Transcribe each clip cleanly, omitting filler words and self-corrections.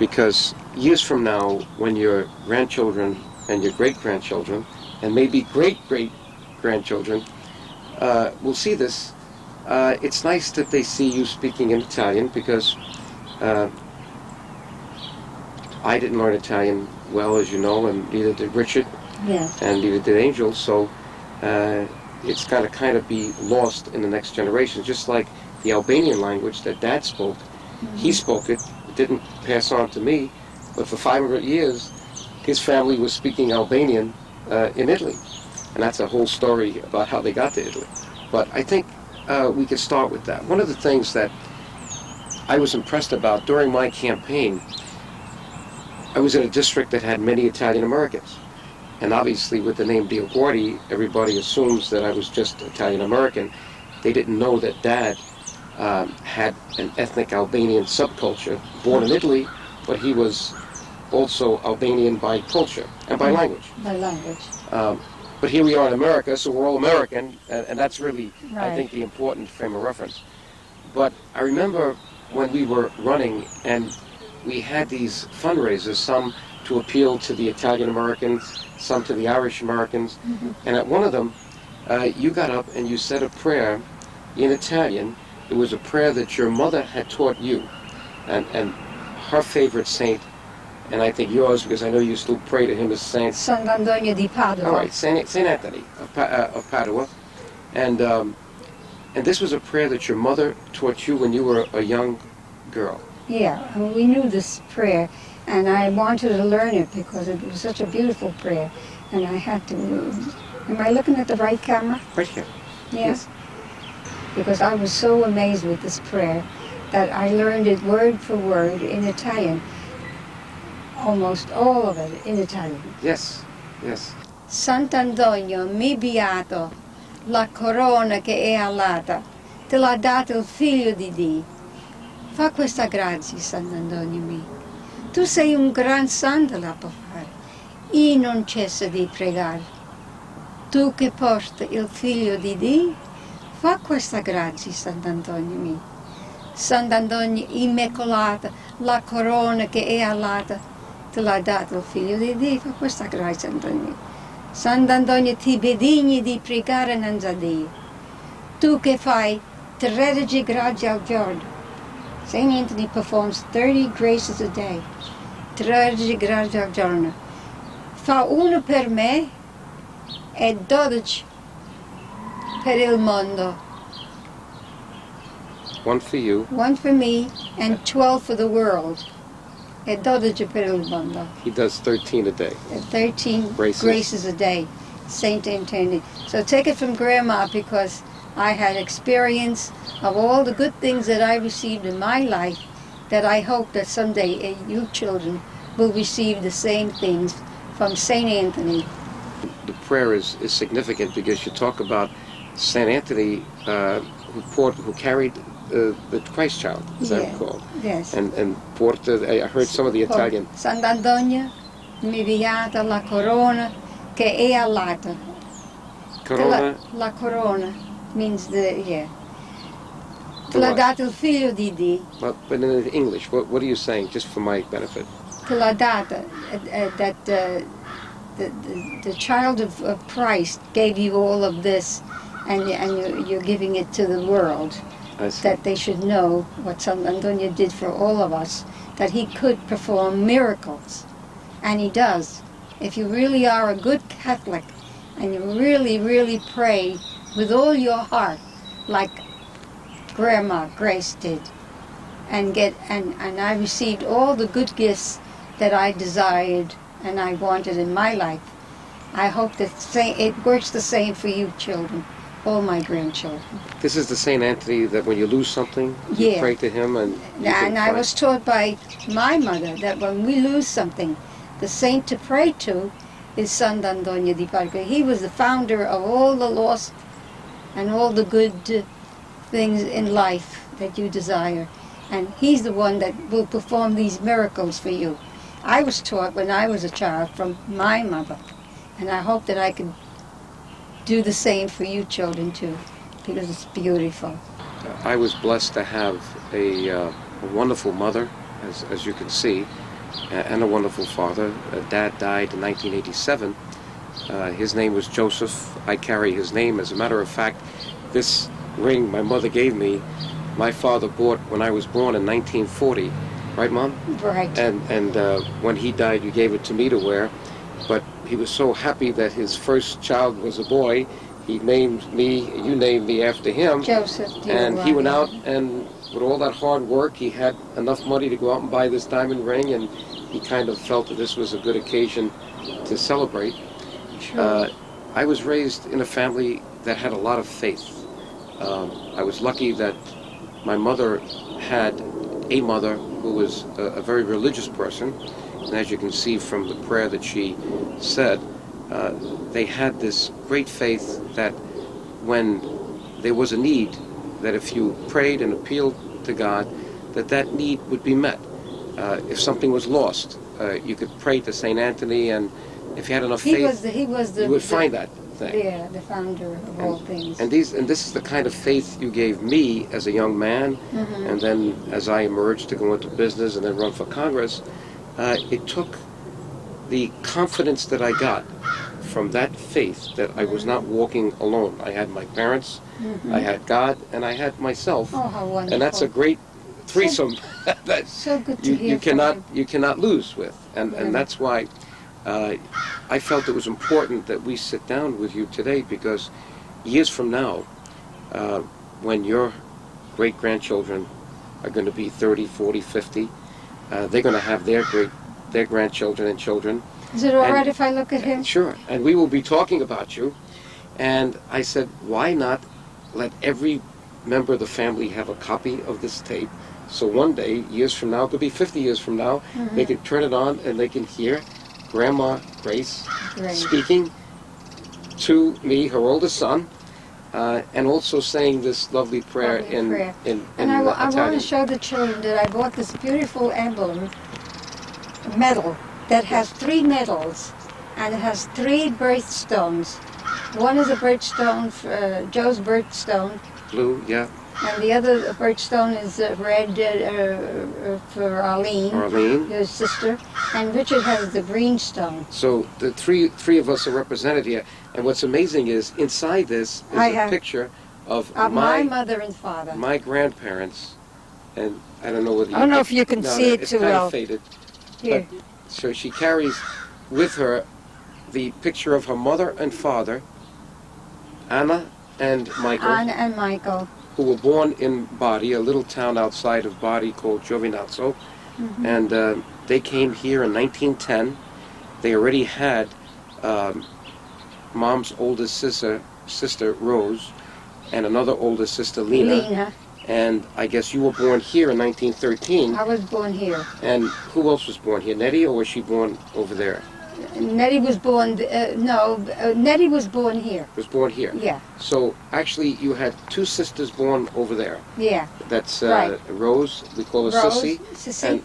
because years from now, when your grandchildren and your great-grandchildren, and maybe great-great-grandchildren, will see this, it's nice that they see you speaking in Italian, because I didn't learn Italian well, as you know, and neither did Richard, and neither did Angel, so it's going to kind of be lost in the next generation, just like the Albanian language that Dad spoke. He spoke it, it didn't pass on to me, but for 500 years, his family was speaking Albanian in Italy, and that's a whole story about how they got to Italy. But I think we could start with that. One of the things that I was impressed about during my campaign, I was in a district that had many Italian Americans. And obviously with the name DioGuardi, everybody assumes that I was just Italian American. They didn't know that Dad had an ethnic Albanian subculture, born in Italy, but he was also Albanian by culture and by language. By language. But here we are in America, so we're all American, and that's really, I think, the important frame of reference. But I remember when we were running, and we had these fundraisers, some to appeal to the Italian Americans, some to the Irish Americans, and at one of them, you got up and you said a prayer in Italian. It was a prayer that your mother had taught you, and her favorite saint, and I think yours, because I know you still pray to him, is Saint Sant'Antonio di Padua. All right, Saint Anthony of Padua, and this was a prayer that your mother taught you when you were a young girl. Yeah, and we knew this prayer, and I wanted to learn it because it was such a beautiful prayer, and I had to. Am I looking at the right camera? Right here. Yes. Because I was so amazed with this prayer that I learned it word for word in Italian. Almost all of it in Italian. Yes, yes. Sant'Antonio, mi beato, la corona che è alata, te l'ha dato il figlio di Dio. Fa questa grazia, Sant'Antonio mio. Tu sei un gran santo da fare. Io non cesso di pregare. Tu che porti il figlio di Dio, fa questa grazia, Sant'Antonio mio. Sant'Antonio immacolata, la corona che è alata, te l'ha dato il figlio di Dio, fa questa grazia, Sant'Antonio. Sant'Antonio ti benigni di pregare innanzi a Dio. Tu che fai 13 grazie al giorno. St. Anthony performs 30 graces a day. 13 grazie al giorno. Fa uno per me e 12 per il mondo. One for you. One for me and 12 for the world. E 12 per il mondo. He does 13 a day. 13 graces a day, St. Anthony. So take it from Grandma, because I had experience of all the good things that I received in my life, that I hope that someday you children will receive the same things from St. Anthony. The prayer is significant because you talk about St. Anthony who carried the Christ child, as I recall. Yes. And porta, I heard some of the Italian. Sant'Antonio mi beata la corona che è alata. Corona? La corona means the, Te l'ha dato il figlio di Dio. But in English, what are you saying, just for my benefit? Te l'ha data, that the child of Christ gave you all of this, and you're giving it to the world, that they should know what Sant'Antonio did for all of us, that he could perform miracles, and he does. If you really are a good Catholic, and you really, really pray with all your heart, like Grandma Grace did, and I received all the good gifts that I desired and I wanted in my life. I hope that it works the same for you children, all my grandchildren. This is the St. Anthony that when you lose something, you pray to him, and I was taught by my mother that when we lose something, the saint to pray to is Sant'Antonio di Padua. He was the founder of all the lost and all the good things in life that you desire, and he's the one that will perform these miracles for you. I was taught when I was a child from my mother, and I hope that I can do the same for you children too, because it's beautiful. I was blessed to have a wonderful mother, as you can see, and a wonderful father. Dad died in 1987. His name was Joseph. I carry his name. As a matter of fact, this ring my mother gave me, my father bought when I was born in 1940. Right, Mom? Right. And when he died, you gave it to me to wear. But he was so happy that his first child was a boy, he named me, you named me after him. Joseph DioGuardi. And he went out, and with all that hard work, he had enough money to go out and buy this diamond ring, and he kind of felt that this was a good occasion to celebrate. Sure. I was raised in a family that had a lot of faith. I was lucky that my mother had a mother who was a very religious person, and as you can see from the prayer that she said, they had this great faith that when there was a need, that if you prayed and appealed to God, that need would be met. If something was lost, you could pray to St. Anthony, and if you had enough faith, he was the, you would find that thing. Yeah, the founder of all things. And this is the kind of faith you gave me as a young man, and then as I emerged to go into business and then run for Congress, it took the confidence that I got from that faith that I was not walking alone. I had my parents, I had God, and I had myself. Oh, how wonderful. And that's a great threesome that so good to hear you cannot lose with. And that's why I felt it was important that we sit down with you today, because years from now, when your great-grandchildren are going to be 30, 40, 50, they're going to have their grandchildren and children. Is it all right if I look at him? Sure. And we will be talking about you. And I said, why not let every member of the family have a copy of this tape, so one day, years from now, it could be 50 years from now, they can turn it on and they can hear Grandma Grace speaking to me, her oldest son, and also saying this lovely prayer in And I want to show the children that I bought this beautiful emblem, medal, that has 3 medals, and it has 3 birthstones. One is a birthstone, Joe's birthstone. Blue, yeah. And the other birthstone is red for Arlene, your sister. And Richard has the green stone. So the three of us are represented here. And what's amazing is inside this is a picture of my mother and father, my grandparents, and I don't know whether I don't know if you can see it too well. It's kind of faded. Here. But, so she carries with her the picture of her mother and father, Anna and Michael. Anna and Michael. Who were born in Bari, a little town outside of Bari called Giovinazzo. And they came here in 1910. They already had Mom's oldest sister Rose, and another older sister, Lena. And I guess you were born here in 1913. I was born here. And who else was born here? Nettie, or was she born over there? Nettie was born, Nettie was born here. Was born here? Yeah. So actually you had 2 sisters born over there. Yeah. That's right. Rose, we call her Sissy,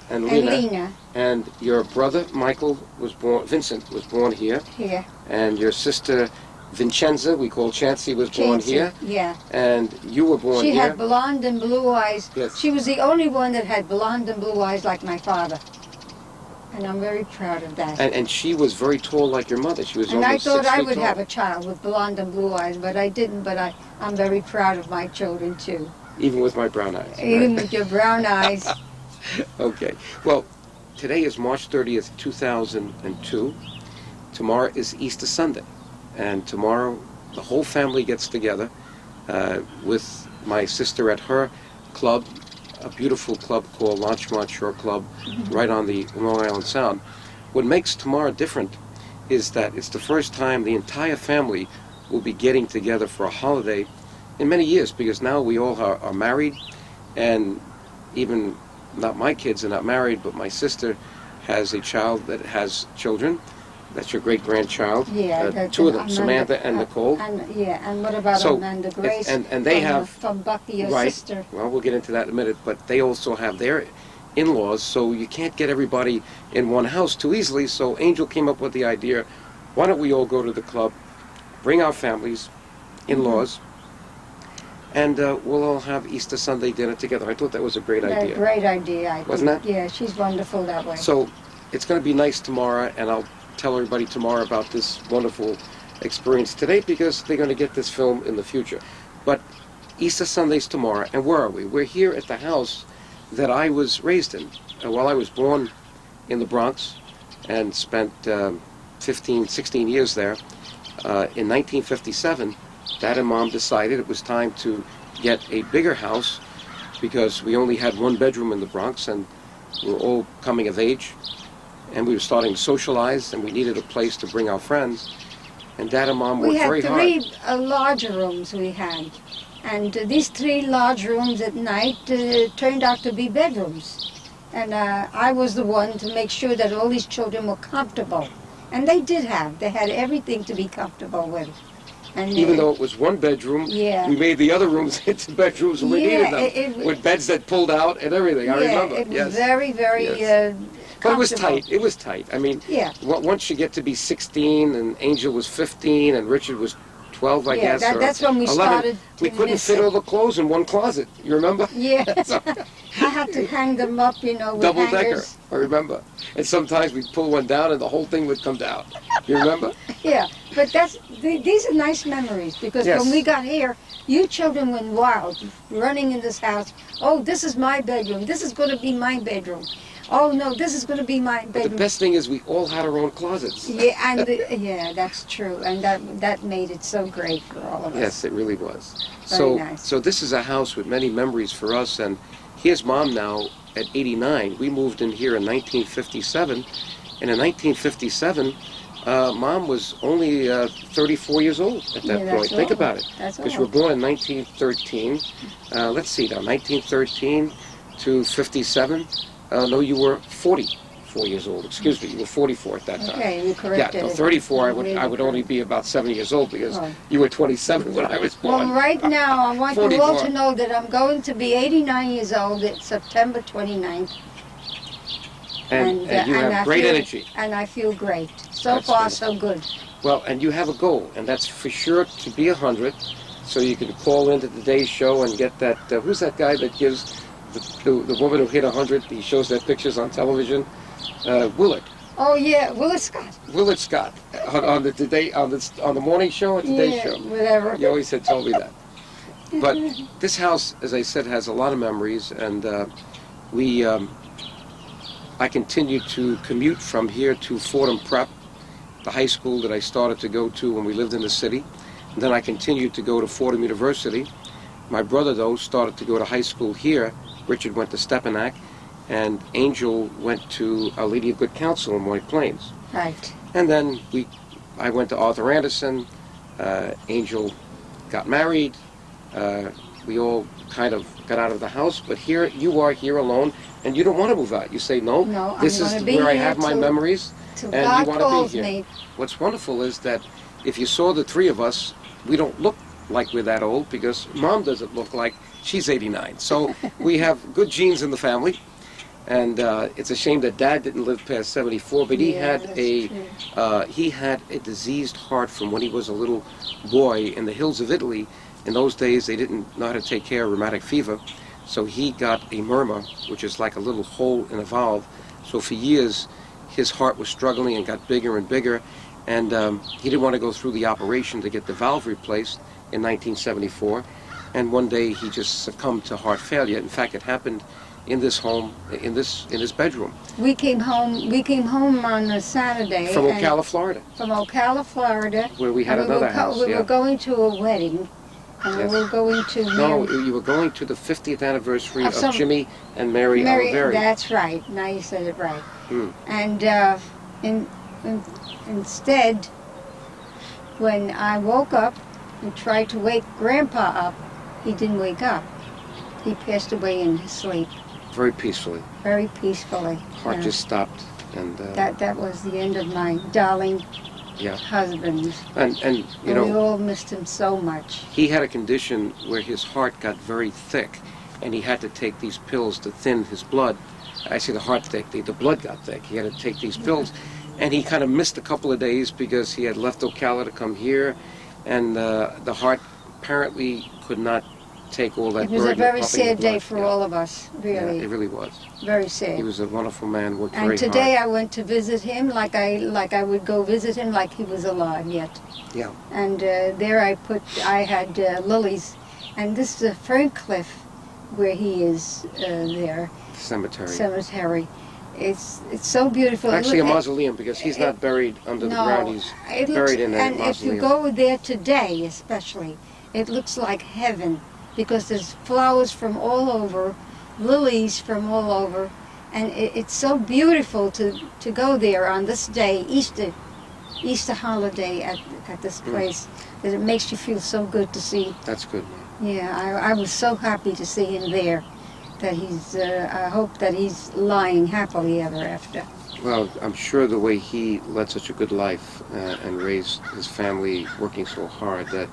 and Lena. And your brother, Michael, was born, Vincent, was born here. Here. And your sister, Vincenza, we call Chancy, was born here. Yeah. And you were born here. She had blonde and blue eyes. Yes. She was the only one that had blonde and blue eyes like my father. And I'm very proud of that. And she was very tall like your mother. She was and almost 6 feet I thought I would tall. have a child with blonde and blue eyes, but I didn't. But I'm very proud of my children, too. Even with my brown eyes. Even with your brown eyes. Okay. Well, today is March 30th, 2002. Tomorrow is Easter Sunday. And tomorrow the whole family gets together with my sister at her club, a beautiful club called Larchmont Shore Club, right on the Long Island Sound. What makes tomorrow different is that it's the first time the entire family will be getting together for a holiday in many years, because now we all are married, and even not my kids are not married, but my sister has a child that has children. That's your great-grandchild. Yeah, 2 of them, Samantha and Nicole. And what about Amanda Grace? And they have from Bucky, your sister. Well, we'll get into that in a minute. But they also have their in-laws, so you can't get everybody in one house too easily. So Angel came up with the idea: why don't we all go to the club, bring our families, in-laws, and we'll all have Easter Sunday dinner together. I thought that was a great idea. Great idea, I think. Wasn't that? Yeah, she's wonderful that way. So it's going to be nice tomorrow, and I'll tell everybody tomorrow about this wonderful experience today because they're going to get this film in the future. But Easter Sunday's tomorrow, and where are we? We're here at the house that I was raised in. While I was born in the Bronx and spent 15, 16 years there, in 1957, Dad and Mom decided it was time to get a bigger house because we only had one bedroom in the Bronx and we were all coming of age and we were starting to socialize and we needed a place to bring our friends. And Dad and Mom worked very hard. We had three larger rooms we had. And these three large rooms at night turned out to be bedrooms. And I was the one to make sure that all these children were comfortable. And they had everything to be comfortable with. And even though it was one bedroom, we made the other rooms into bedrooms when we needed them, with beds that pulled out and everything. I remember. It was very, very but it was tight. It was tight. I mean, once you get to be 16, and Angel was 15, and Richard was 12, I guess. That's when we 11, started to we couldn't fit all the clothes in one closet. You remember? Yeah. I had to hang them up, with double decker. hangers. I remember. And sometimes we'd pull one down, and the whole thing would come down. You remember? Yeah. But these are nice memories because when we got here, you children went wild, running in this house. Oh, this is my bedroom. This is going to be my bedroom. Oh no, this is going to be my bedroom. But the best thing is we all had our own closets. Yeah, and that's true, and that made it so great for all of us. Yes, it really was. Very nice. So this is a house with many memories for us, and here's Mom now at 89. We moved in here in 1957, and in 1957, Mom was only 34 years old at that point. Think about it. Because you were born in 1913. Let's see now, 1913 to 57. No, you were 44 years old. Excuse me, you were 44 at that time. Okay, you corrected. Yeah, no, 34. I would only be about 7 years old because you were 27 when I was born. Well, right now I want you all to know that I'm going to be 89 years old at September 29th. And you have great energy. And I feel great. So far, so good. Well, and you have a goal, and that's for sure to be 100. So you can call into today's show and get that. Who's that guy that gives the woman who hit 100? He shows their pictures on television. Willard. Oh yeah, Willard Scott. Willard Scott on the morning show and today's show. Whatever. You always had told me that. But this house, as I said, has a lot of memories, and I continued to commute from here to Fordham Prep, the high school that I started to go to when we lived in the city. And then I continued to go to Fordham University. My brother, though, started to go to high school here. Richard went to Stepanak, and Angel went to Our Lady of Good Counsel in White Plains. Right. And then I went to Arthur Anderson. Angel got married. We all kind of got out of the house, but here you are here alone, and you don't want to move out. You say, no, this is where I have my memories, and you want to be here. What's wonderful is that if you saw the three of us, we don't look like we're that old because Mom doesn't look like she's 89. So we have good genes in the family, and it's a shame that Dad didn't live past 74, but he had a diseased heart from when he was a little boy in the hills of Italy. In those days, they didn't know how to take care of rheumatic fever, so he got a murmur, which is like a little hole in a valve. So for years, his heart was struggling and got bigger and bigger, and he didn't want to go through the operation to get the valve replaced in 1974, and one day he just succumbed to heart failure. In fact, it happened in this home, in his bedroom. We came home on a Saturday. From Ocala, Florida. From Ocala, Florida. Where we had another house. We were going to a wedding. And we were going to you were going to the 50th anniversary of Jimmy and Mary Oliveri. That's right. Now you said it right. And instead, when I woke up and tried to wake Grandpa up, he didn't wake up. He passed away in his sleep. Very peacefully. Very peacefully. Heart just stopped, and that was the end of my darling husband. And you know, we all missed him so much. He had a condition where his heart got very thick, and he had to take these pills to thin his blood. I say the heart thick, the blood got thick. He had to take these pills, and he kind of missed a couple of days because he had left Ocala to come here, and the heart apparently could not take all that It was burden a very of pumping sad the day blood. for Yeah. all of us, really. Yeah, it really was. Very sad. He was a wonderful man, worked very And today hard. I went to visit him like I would go visit him like he was alive yet. Yeah. And there I had lilies, and this is a fern cliff where he is there. Cemetery. It's so beautiful. Actually, a mausoleum, because he's not buried under the ground. He's buried in a and mausoleum. if you go there today, especially, it looks like heaven, because there's flowers from all over, lilies from all over, and it's so beautiful to go there on this day, Easter holiday at this place, that it makes you feel so good to see. That's good. Yeah, I was so happy to see him there. That he's, I hope that he's lying happily ever after. Well, I'm sure the way he led such a good life and raised his family working so hard, that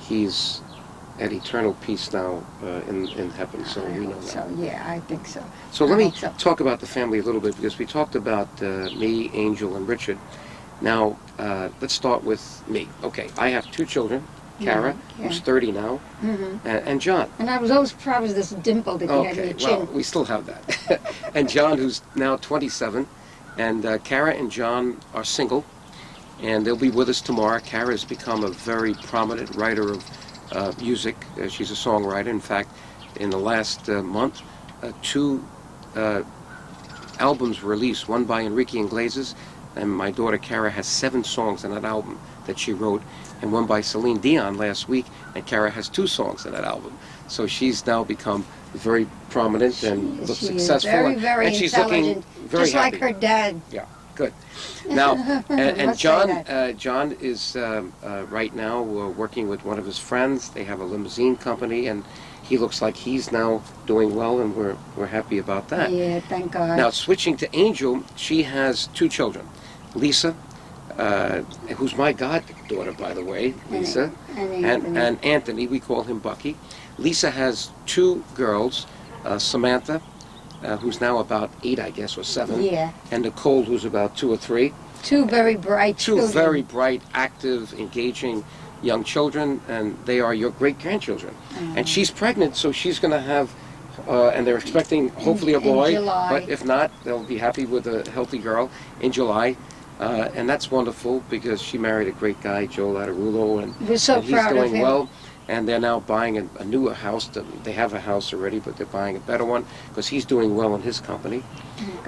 he's at eternal peace now in heaven. So we know that. So yeah, I think so. So let me talk about the family a little bit, because we talked about me, Angel, and Richard. Now let's start with me. Okay, I have 2 children. Kara, who's 30 now, and John. And I was always proud of this dimple that you had in your chin. Well, we still have that. And John, who's now 27, and Kara and John are single, and they'll be with us tomorrow. Kara has become a very prominent writer of music. She's a songwriter. In fact, in the last month, 2 albums were released, one by Enrique Iglesias, and my daughter Kara has 7 songs in that album that she wrote, and one by Celine Dion last week, and Kara has 2 songs in that album. So she's now become very prominent and looks successful. Very, very and she's intelligent, looking very just happy. Like her dad. Yeah, good. Now, and John is right now working with one of his friends. They have a limousine company, and he looks like he's now doing well, and we're happy about that. Yeah, thank God. Now, switching to Angel, she has 2 children. Lisa, who's my goddaughter, by the way, Lisa, and Anthony. We call him Bucky. Lisa has 2 girls, Samantha, who's now about 8, I guess, or 7, and Nicole, who's about 2 or 3. 2 very bright children. 2 very bright, active, engaging young children, and they are your great-grandchildren. And she's pregnant, so she's going to have, and they're expecting, hopefully, a boy. But if not, they'll be happy with a healthy girl in July. And that's wonderful, because she married a great guy, Joe Latarulo, and we're so he's proud doing of him. well. And they're now buying a newer house. They have a house already, but they're buying a better one, because he's doing well in his company.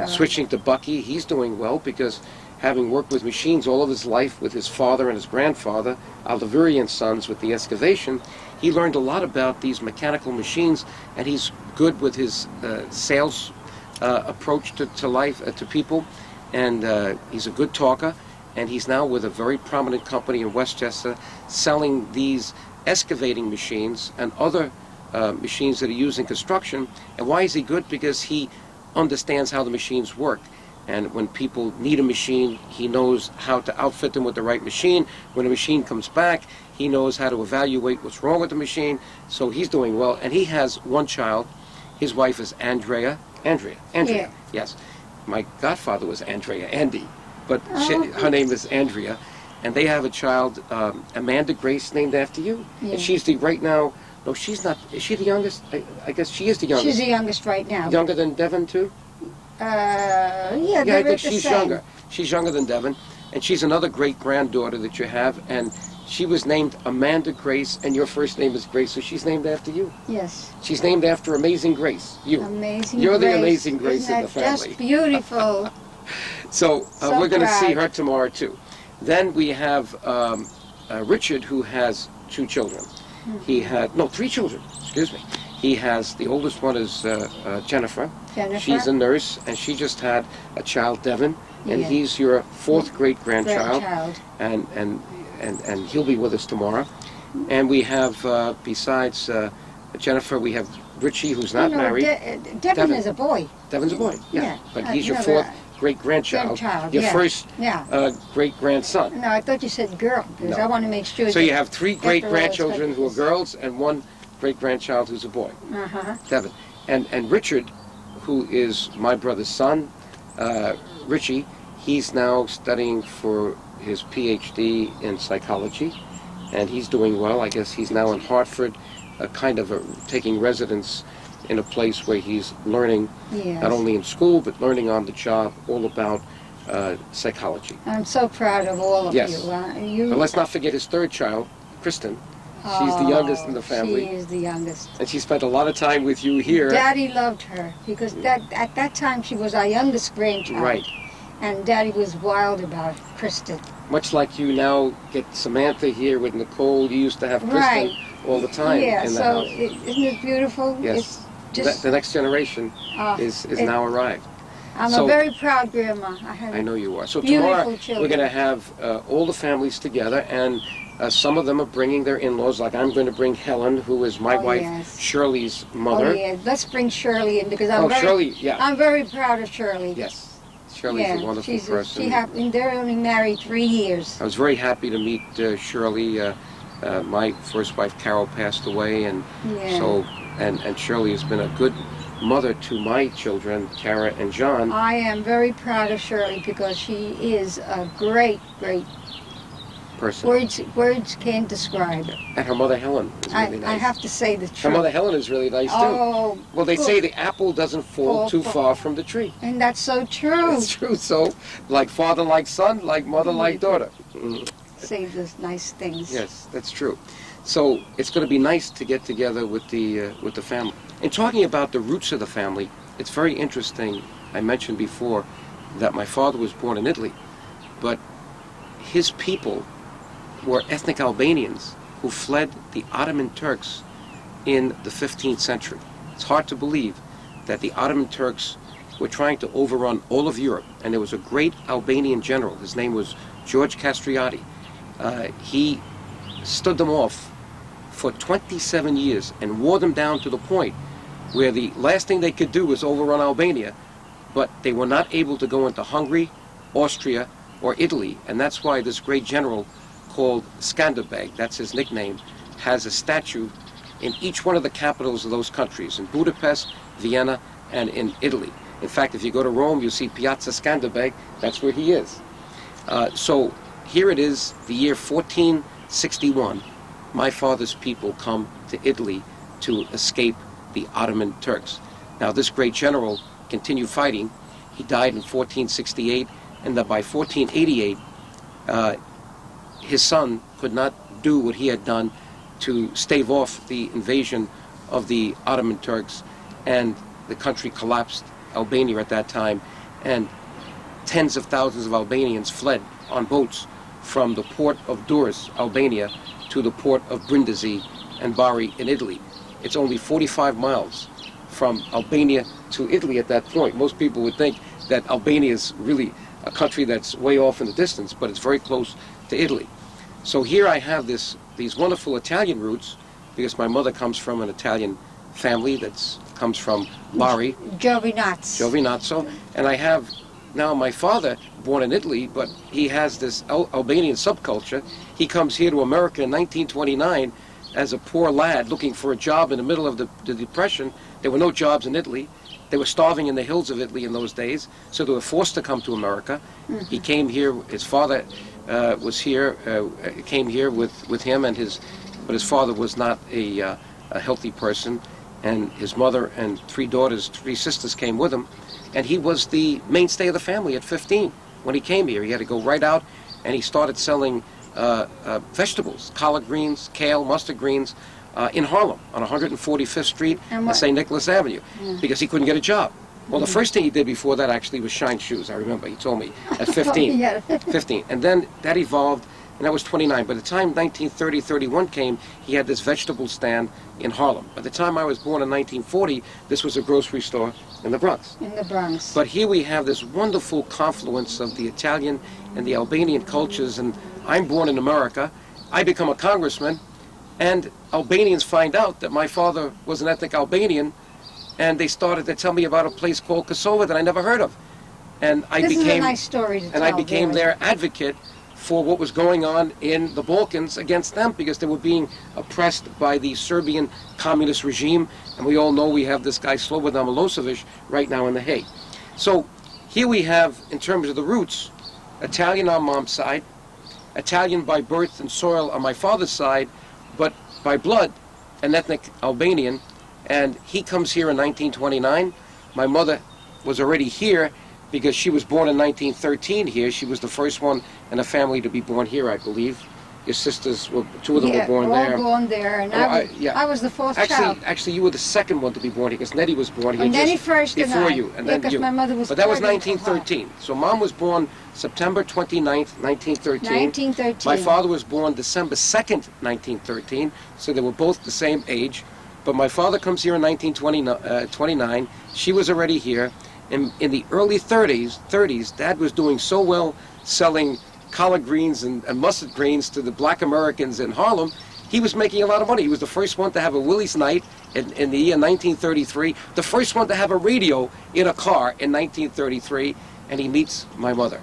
Switching to Bucky, he's doing well, because having worked with machines all of his life with his father and his grandfather, Aldaverian sons, with the excavation, he learned a lot about these mechanical machines, and he's good with his sales approach to life, to people. And he's a good talker, and he's now with a very prominent company in Westchester selling these excavating machines and other machines that are used in construction. And why is he good? Because he understands how the machines work. And when people need a machine, he knows how to outfit them with the right machine. When a machine comes back, he knows how to evaluate what's wrong with the machine. So he's doing well. And he has 1 child. His wife is Andrea. Yeah. Yes. My godfather was Andy, but her name is Andrea, and they have a child, Amanda Grace, named after you. And she's right now. No, she's not. Is she the youngest? I guess she is the youngest. She's the youngest right now. Younger than Devin too? Yeah, I think she's younger. She's younger than Devin, and she's another great granddaughter that you have, and she was named Amanda Grace, and your first name is Grace, so she's named after you. Yes. She's named after Amazing Grace. You. Amazing You're Grace. the Amazing Grace Isn't in the family. Just beautiful. So we're going to see her tomorrow too. Then we have Richard, who has 2 children. He had 3 children. Excuse me. He has, the oldest one is Jennifer. She's a nurse, and she just had a child, Devin, and he's your 4th great-grandchild. And he'll be with us tomorrow. And we have, besides Jennifer, we have Richie, who's not married. Devin is a boy. Devin's a boy, yeah. But he's your 4th great-grandchild. Your first great-grandson. No, I thought you said girl, because I want to make sure. So you have 3 great-grandchildren who are girls, and 1 great-grandchild who's a boy. Devin. And Richard, who is my brother's son, Richie, he's now studying for his PhD in psychology, and he's doing well. I guess he's now in Hartford a kind of taking residence in a place where he's learning, Yes. not only in school, but learning on the job, all about psychology. I'm so proud of all of Yes. you. But let's not forget his third child, Kristen. She's the youngest in the family. She is the youngest. And she spent a lot of time with you here. Daddy loved her because at that time she was our youngest grandchild. Right. And Daddy was wild about Kristen. Much like you now get Samantha here with Nicole, you used to have Kristen Right. all the time Yeah, in the so house. isn't it beautiful? Yes. It's just, The next generation is now arrived. I'm so- a very proud grandma. I know you are. So Beautiful tomorrow children. we're going to have all the families together, and some of them are bringing their in-laws. Like I'm going to bring Helen, who is my wife yes. Shirley's mother. Oh yeah, let's bring Shirley in because Shirley, yeah. I'm very proud of Shirley. Yes. Shirley's a wonderful person. They're only married 3 years. I was very happy to meet Shirley. My first wife Carol passed away, and Yeah. so and Shirley has been a good mother to my children, Kara and John. I am very proud of Shirley because she is a great Person. words can't describe. And her mother Helen is really nice. I have to say the truth. Her mother Helen is really nice too. Oh, Well, they good. say the apple doesn't fall too far from the tree. And that's so true. It's true. So, like father like son, like mother like daughter. Mm. Say those nice things. Yes, that's true. So it's going to be nice to get together with the family. And talking about the roots of the family, it's very interesting. I mentioned before that my father was born in Italy, but his people were ethnic Albanians who fled the Ottoman Turks in the 15th century. It's hard to believe that the Ottoman Turks were trying to overrun all of Europe, and there was a great Albanian general. His name was George Castriati. He stood them off for 27 years and wore them down to the point where the last thing they could do was overrun Albania, but they were not able to go into Hungary, Austria, or Italy, and that's why this great general called Skanderbeg, that's his nickname, has a statue in each one of the capitals of those countries, in Budapest, Vienna, and in Italy. In fact, if you go to Rome, you'll see Piazza Skanderbeg, that's where he is. So here it is, the year 1461. My father's people come to Italy to escape the Ottoman Turks. Now, this great general continued fighting. He died in 1468, and then by 1488, his son could not do what he had done to stave off the invasion of the Ottoman Turks, and the country collapsed, Albania at that time, and tens of thousands of Albanians fled on boats from the port of Durrës, Albania, to the port of Brindisi and Bari in Italy. It's only 45 miles from Albania to Italy at that point. Most people would think that Albania is really a country that's way off in the distance, but it's very close to Italy. So here I have these wonderful Italian roots, because my mother comes from an Italian family that comes from Bari, Giovinazzo, and I have now my father, born in Italy, but he has this Albanian subculture. He comes here to America in 1929 as a poor lad looking for a job in the middle of the Depression. There were no jobs in Italy. They were starving in the hills of Italy in those days, so they were forced to come to America. Mm-hmm. He came here, his father was here, came here with him, but his father was not a healthy person, and his mother and three sisters came with him, and he was the mainstay of the family at 15 when he came here. He had to go right out, and he started selling vegetables, collard greens, kale, mustard greens, in Harlem on 145th Street and St. Nicholas Avenue, because he couldn't get a job. Well, the first thing he did before that actually was shine shoes. I remember he told me at 15. Yeah. 15. And then that evolved, and that was 29. By the time 1930-31 came, he had this vegetable stand in Harlem. By the time I was born in 1940, this was a grocery store in the Bronx. In the Bronx. But here we have this wonderful confluence of the Italian and the Albanian cultures, and I'm born in America. I become a congressman, and Albanians find out that my father was an ethnic Albanian, and they started to tell me about a place called Kosova that I never heard of. And This is a nice story to tell. And I became their advocate for what was going on in the Balkans against them, because they were being oppressed by the Serbian communist regime. And we all know we have this guy Slobodan Milosevic right now in The Hague. So here we have, in terms of the roots, Italian on mom's side, Italian by birth and soil on my father's side, but by blood, an ethnic Albanian, and he comes here in 1929. My mother was already here because she was born in 1913 here. She was the first one in a family to be born here, I believe. Your sisters, two of them were born there. all born there, and I was the fourth child. Actually, you were the second one to be born here, because Nettie was born here and Nettie first before you. And then because my mother was But that was 1913. So Mom was born September 29th, 1913. 1913. My father was born December 2nd, 1913, so they were both the same age. But my father comes here in 1929. She was already here. In the early 30s, Dad was doing so well selling collard greens and mustard greens to the black Americans in Harlem. He was making a lot of money. He was the first one to have a Willie's night in the year 1933, the first one to have a radio in a car in 1933, and he meets my mother.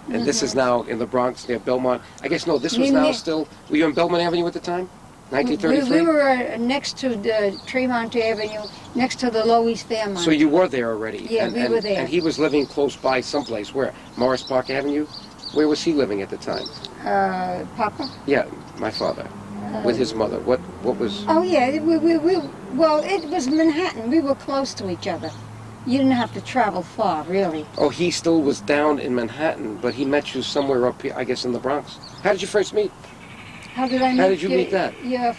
And this is now in the Bronx near Belmont. I guess, no, this was now still, were you on Belmont Avenue at the time? 1933? We were next to the Tremont Avenue, next to the Loews Fairmont. So you were there already? Yeah, we were there. And he was living close by someplace. Where? Morris Park Avenue? Where was he living at the time? Papa? Yeah, my father. With his mother. What was... Oh, yeah. Well, it was Manhattan. We were close to each other. You didn't have to travel far, really. Oh, he still was down in Manhattan, but he met you somewhere up here, I guess, in the Bronx. How did you first meet? How did I meet? How did you meet that? Yeah,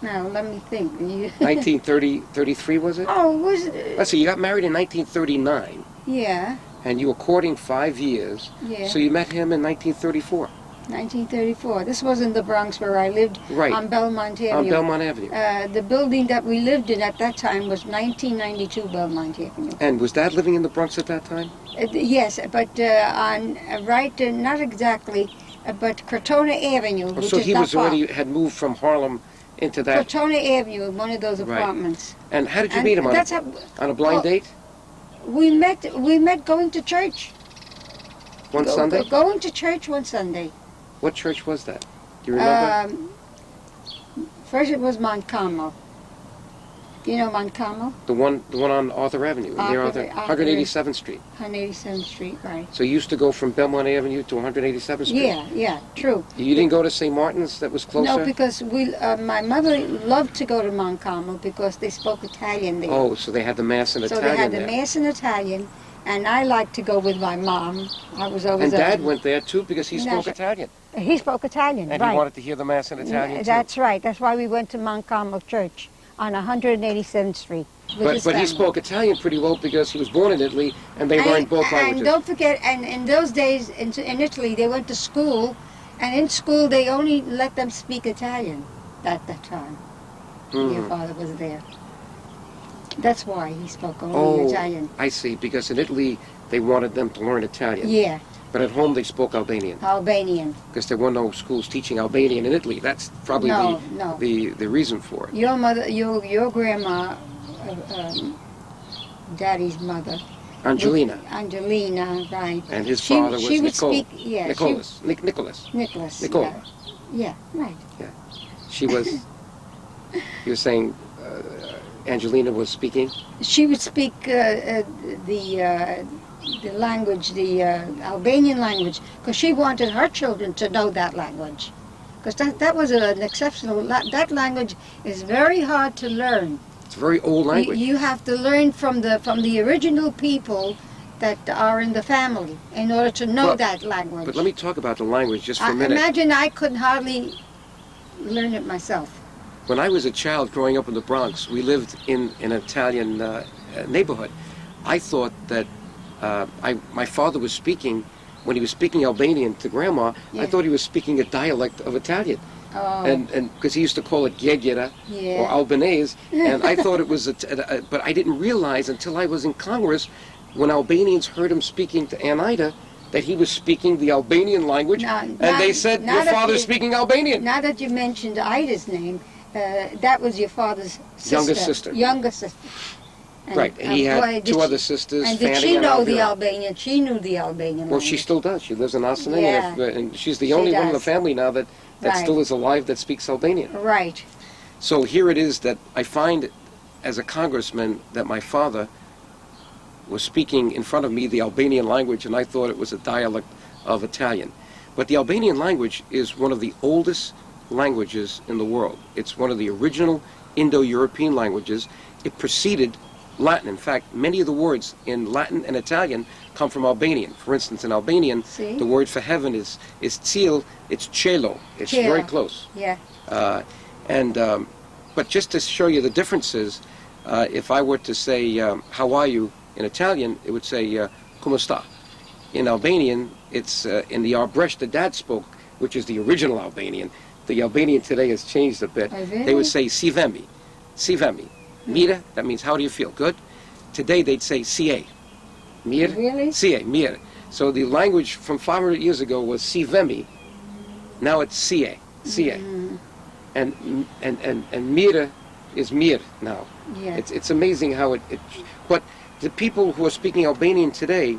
now, let me think. 1933, was it? Oh, was it? Let's see, you got married in 1939. Yeah. And you were courting 5 years. Yeah. So you met him in 1934. 1934. This was in the Bronx where I lived, right, on Belmont Avenue. On Belmont Avenue. The building that we lived in at that time was 1992 Belmont Avenue. And was Dad living in the Bronx at that time? Yes, but not exactly, but Crotona Avenue. So he was already had moved from Harlem into that. Crotona Avenue, one of those apartments. Right. And how did you meet him? On a blind date? We met going to church. One Sunday? Going to church one Sunday. What church was that? Do you remember? First it was Mount Carmel. You know Mount Carmel? The one on Arthur Avenue, near 187th Street. 187th Street, right. So you used to go from Belmont Avenue to 187th Street? Yeah, true. You didn't go to St. Martin's that was closer? No, because my mother loved to go to Mount Carmel because they spoke Italian there. Oh, so they had the Mass in Italian. So they had the Mass in Italian, and I liked to go with my mom. I was always. And Dad went there too because he spoke Italian. He spoke Italian, and right. he wanted to hear the Mass in Italian too. That's right. That's why we went to Mount Carmel Church on 187th Street. But he spoke Italian pretty well because he was born in Italy and they learned both languages. And don't forget, and in those days in Italy, they went to school, and in school they only let them speak Italian at that time. Your father was there. That's why he spoke only Italian. I see, because in Italy they wanted them to learn Italian. Yeah. But at home they spoke Albanian. Albanian. Because there were no schools teaching Albanian in Italy. That's probably the reason for it. Your mother, your grandma, Daddy's mother. Angelina. Angelina, right. And his father was Nicholas. Nicola. Yeah, right. Yeah. She was, you were saying Angelina was speaking? She would speak the language, the Albanian language, because she wanted her children to know that language. Because that was an exceptional, that language is very hard to learn. It's a very old language. You have to learn from the original people that are in the family in order to know that language. But let me talk about the language just for a minute. Imagine I couldn't hardly learn it myself. When I was a child growing up in the Bronx, we lived in an Italian neighborhood. I thought that my father was speaking, when he was speaking Albanian to Grandma, I thought he was speaking a dialect of Italian. Oh. And because he used to call it Gegera or Albanese, and I thought it was, but I didn't realize until I was in Congress, when Albanians heard him speaking to Aunt Ida, that he was speaking the Albanian language, and they said, your father's speaking Albanian. Now that you mentioned Ida's name, that was your father's sister. Younger sister. And, right, and he had two other sisters, and did she know the Albanian? She knew the Albanian language. Well, she still does. She lives in Austin, and she's the only one in the family now that still is alive that speaks Albanian. Right. So here it is that I find, as a congressman, that my father was speaking in front of me the Albanian language, and I thought it was a dialect of Italian. But the Albanian language is one of the oldest languages in the world. It's one of the original Indo-European languages. It preceded Latin. In fact, many of the words in Latin and Italian come from Albanian. For instance, in Albanian, the word for heaven is ciel, it's cielo. It's very close. Yeah. But just to show you the differences, if I were to say, how are you in Italian, it would say, come sta. In Albanian, it's in the Arbrecht the dad spoke, which is the original Albanian. The Albanian today has changed a bit. Oh, really? They would say, si vemi. Si vemi. Mira, that means how do you feel? Good. Today they'd say sie. Mir. Really? Sie, mir. So the language from 500 years ago was si vemi. Now it's sie. Sie. And mira is mir now. Yeah. It's amazing how but the people who are speaking Albanian today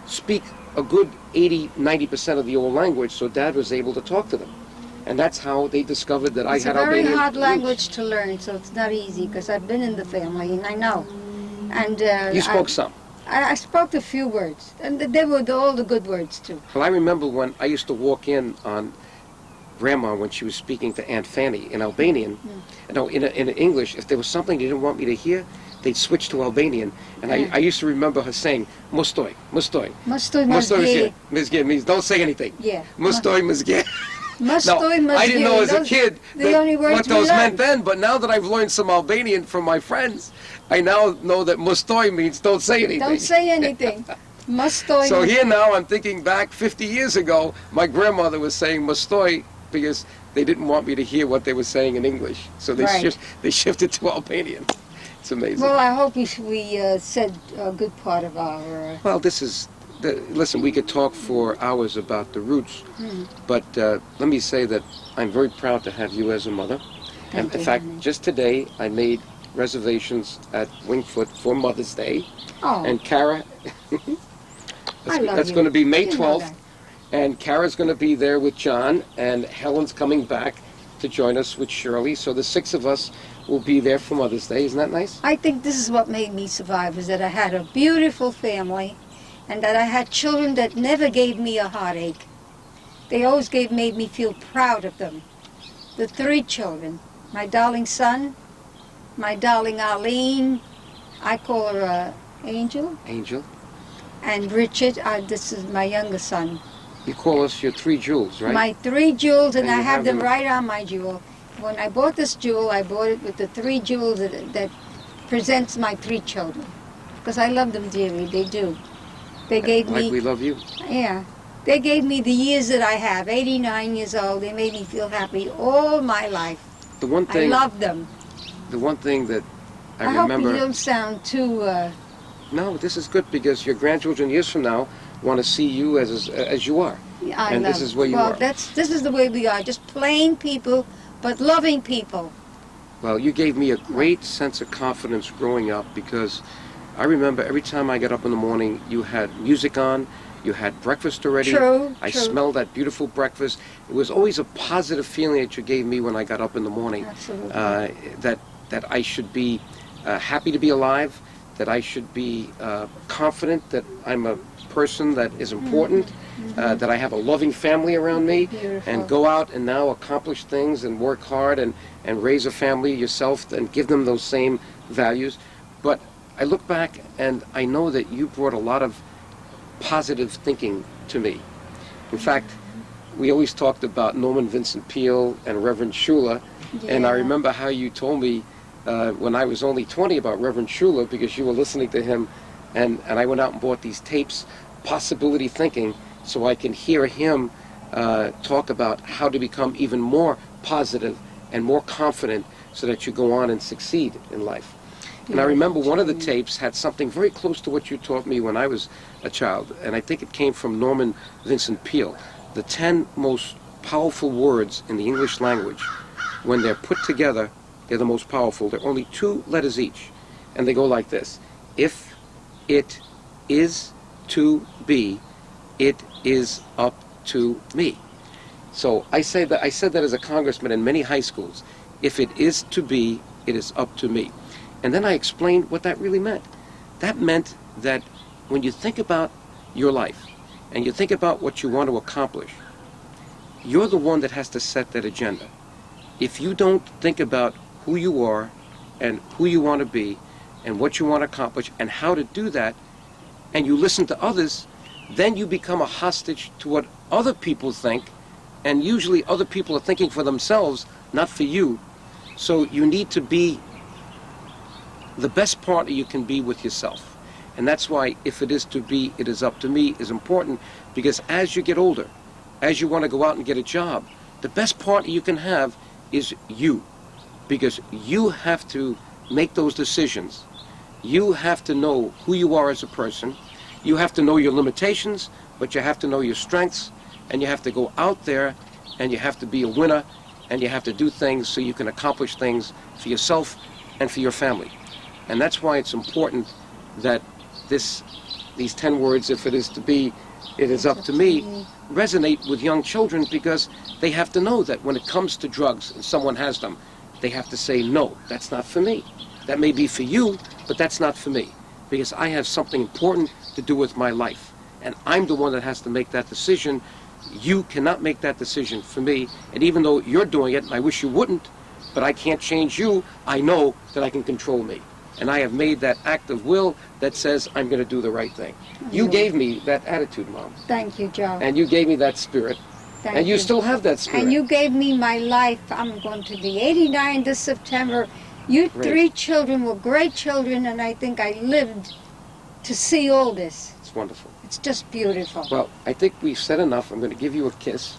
speak a good 80-90% of the old language, so Dad was able to talk to them. And that's how they discovered that I had Albanian. It's a very hard roots. language to learn, so it's not easy, because I've been in the family and I know. And you spoke some. I spoke a few words, and they were all the good words too. Well, I remember when I used to walk in on Grandma when she was speaking to Aunt Fanny in Albanian. No, in English, if there was something they didn't want me to hear, they'd switch to Albanian. And I used to remember her saying, Mustoi, Mustoi. Mustoi Mizgir means don't say anything. Yeah. Mustoi, Mizgir. Mustoi, No, I didn't know as a kid what those meant then, but now that I've learned some Albanian from my friends, I now know that Mustoi means don't say anything. Don't say anything. Mustoi. So here now I'm thinking back 50 years ago, my grandmother was saying Mustoi because they didn't want me to hear what they were saying in English. So they shifted to Albanian. It's amazing. Well, I hope we said a good part of our... Well, this is... listen, we could talk for hours about the roots, but let me say that I'm very proud to have you as a mother. And in fact, just today I made reservations at Wingfoot for Mother's Day. Oh. And Kara, that's going to be May 12th. And Kara's going to be there with John, and Helen's coming back to join us with Shirley. So the 6 of us will be there for Mother's Day. Isn't that nice? I think this is what made me survive, is that I had a beautiful family, and that I had children that never gave me a heartache. They always made me feel proud of them. The 3 children, my darling son, my darling Arlene, I call her Angel. Angel. And Richard, this is my younger son. You call us your 3 jewels, right? My 3 jewels, and I have them right on my jewel. When I bought this jewel, I bought it with the 3 jewels that presents my 3 children. Because I love them dearly, they do. They gave me... Like we love you. Yeah. They gave me the years that I have, 89 years old. They made me feel happy all my life. The one thing... I love them. The one thing that I remember... I hope you don't sound too... No, this is good, because your grandchildren years from now want to see you as you are. Yeah, and this is where you are. Well, this is the way we are, just plain people, but loving people. Well, you gave me a great sense of confidence growing up, because I remember every time I got up in the morning, you had music on, you had breakfast already. True. I smelled that beautiful breakfast. It was always a positive feeling that you gave me when I got up in the morning. Absolutely. That I should be happy to be alive, that I should be confident that I'm a person that is important, that I have a loving family around me, and go out and now accomplish things and work hard and raise a family yourself and give them those same values. But I look back and I know that you brought a lot of positive thinking to me. In fact, we always talked about Norman Vincent Peale and Reverend Shula, and I remember how you told me when I was only 20 about Reverend Shula, because you were listening to him, and I went out and bought these tapes, Possibility Thinking, so I can hear him talk about how to become even more positive and more confident so that you go on and succeed in life. And I remember one of the tapes had something very close to what you taught me when I was a child, and I think it came from Norman Vincent Peale. The 10 most powerful words in the English language, when they're put together, they're the most powerful. They're only 2 letters each, and they go like this: if it is to be, it is up to me. So I said that as a congressman in many high schools. If it is to be, it is up to me. And then I explained what that really meant. That meant that when you think about your life and you think about what you want to accomplish, you're the one that has to set that agenda. if you don't think about who you are and who you want to be and what you want to accomplish and how to do that, and you listen to others, then you become a hostage to what other people think, and usually other people are thinking for themselves, not for you. So you need to be the best partner you can be with yourself. And that's why if it is to be, it is up to me is important, because as you get older, as you want to go out and get a job, the best partner you can have is you, because you have to make those decisions. You have to know who you are as a person. You have to know your limitations, but you have to know your strengths, and you have to go out there and you have to be a winner, and you have to do things so you can accomplish things for yourself and for your family. And that's why it's important that these 10 words, if it is to be, it is up to me, resonate with young children, because they have to know that when it comes to drugs and someone has them, they have to say, no, that's not for me. That may be for you, but that's not for me, because I have something important to do with my life. And I'm the one that has to make that decision. You cannot make that decision for me. And even though you're doing it, and I wish you wouldn't, but I can't change you, I know that I can control me. And I have made that act of will that says I'm going to do the right thing. You gave me that attitude, Mom. Thank you, Joe. And you gave me that spirit. And you still have that spirit. And you gave me my life. I'm going to be 89 this September. You Great. 3 children were great children, and I think I lived to see all this. It's wonderful. It's just beautiful. Well, I think we've said enough. I'm going to give you a kiss.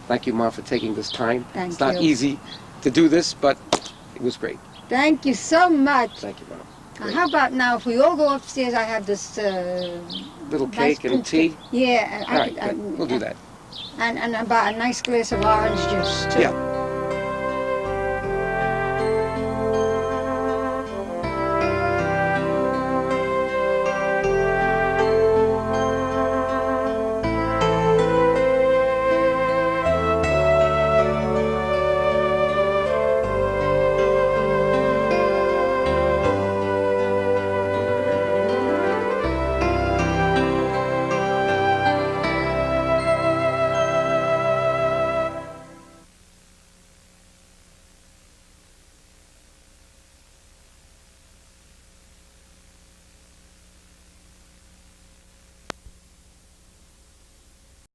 Thank you, Mom, for taking this time. Thank it's not easy to do this, but it was great. Thank you so much. Thank you, Mom. How about now, if we all go upstairs, I have this... little cake and tea? Yeah. All right, we'll do that. And about a nice glass of orange juice, too. Yeah.